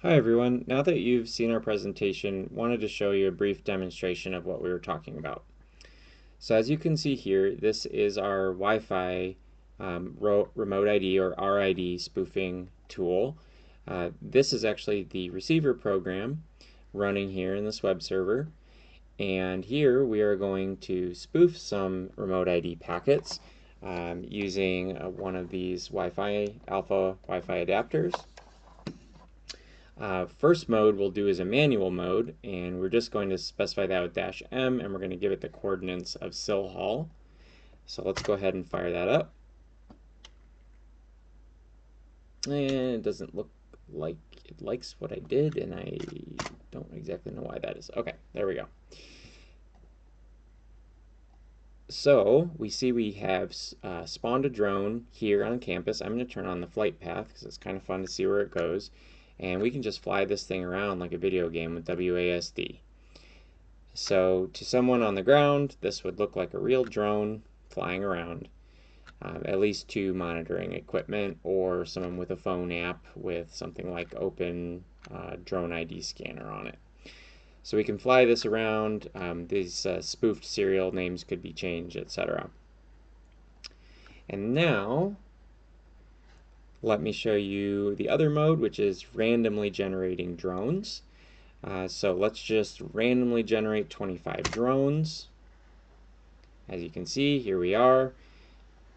Hi everyone, now that you've seen our presentation, wanted to show you a brief demonstration of what we were talking about. So as you can see here, this is our Wi-Fi remote ID or RID spoofing tool. This is actually the receiver program running here in this web server. And here we are going to spoof some remote ID packets using one of these alpha Wi-Fi adapters. First mode we'll do is a manual mode, and we're just going to specify that with -M, and we're going to give it the coordinates of Sill Hall. So let's go ahead and fire that up. And it doesn't look like it likes what I did, and I don't exactly know why that is. Okay, there we go. So we see we have spawned a drone here on campus. I'm going to turn on the flight path because it's kind of fun to see where it goes. And we can just fly this thing around like a video game with WASD. So to someone on the ground, this would look like a real drone flying around, at least to monitoring equipment or someone with a phone app with something like Open Drone ID Scanner on it. So we can fly this around. These spoofed serial names could be changed, etc. And now let me show you the other mode, which is randomly generating drones. So let's just randomly generate 25 drones. As you can see, here we are.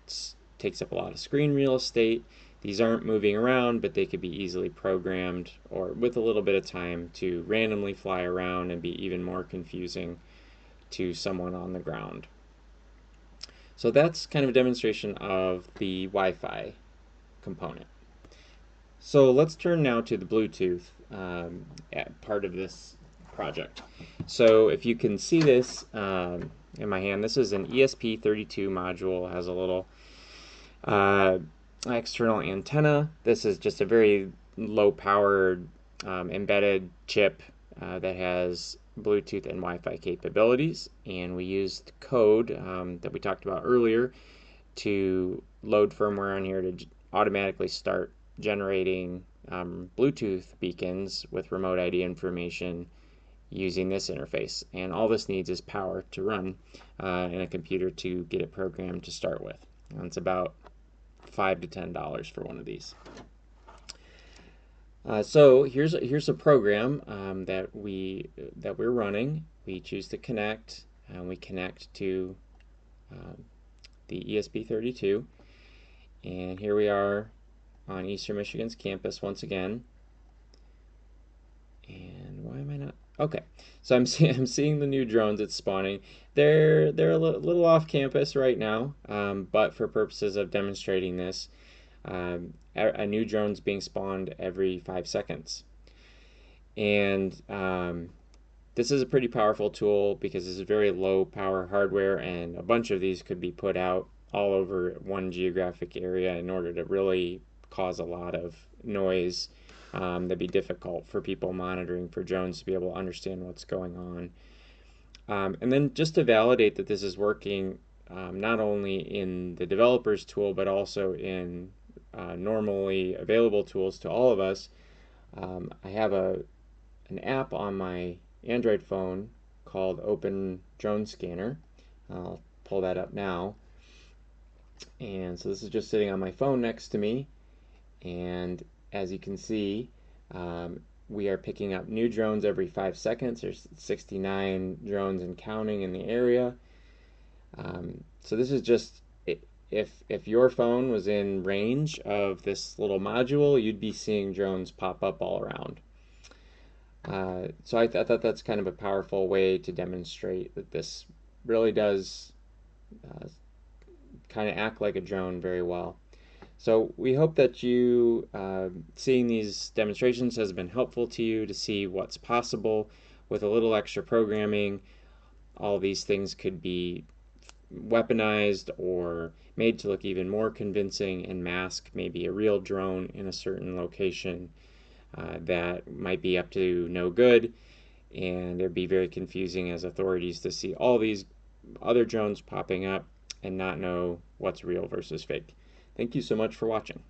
It takes up a lot of screen real estate. These aren't moving around, but they could be easily programmed, or with a little bit of time, to randomly fly around and be even more confusing to someone on the ground. So that's kind of a demonstration of the Wi-Fi component. So let's turn now to the Bluetooth part of this project. So if you can see this in my hand, this is an ESP32 module. It has a little external antenna. This is just a very low-powered embedded chip that has Bluetooth and Wi-Fi capabilities, and we used code that we talked about earlier to load firmware on here to automatically start generating Bluetooth beacons with remote ID information using this interface. And all this needs is power to run in a computer to get it programmed to start with. And it's about $5 to $10 for one of these. So here's a program that we're running. We choose to connect, and we connect to the ESP32, and here we are on Eastern Michigan's campus once again. And why am I not? Okay, so I'm seeing the new drones it's spawning. They're a little off campus right now, but for purposes of demonstrating this, a new drone's being spawned every 5 seconds. And this is a pretty powerful tool because it's a very low power hardware, and a bunch of these could be put out all over one geographic area in order to really cause a lot of noise that'd be difficult for people monitoring for drones to be able to understand what's going on. And then just to validate that this is working not only in the developer's tool but also in normally available tools to all of us, I have an app on my Android phone called Open Drone Scanner. I'll pull that up now. And so this is just sitting on my phone next to me, and as you can see, we are picking up new drones every 5 seconds. There's 69 drones and counting in the area. So this is just, if your phone was in range of this little module, you'd be seeing drones pop up all around. So I thought that's kind of a powerful way to demonstrate that this really does kind of act like a drone very well. So we hope that you seeing these demonstrations has been helpful to you to see what's possible with a little extra programming. All these things could be weaponized or made to look even more convincing and mask maybe a real drone in a certain location that might be up to no good, and it'd be very confusing as authorities to see all these other drones popping up and not know what's real versus fake. Thank you so much for watching.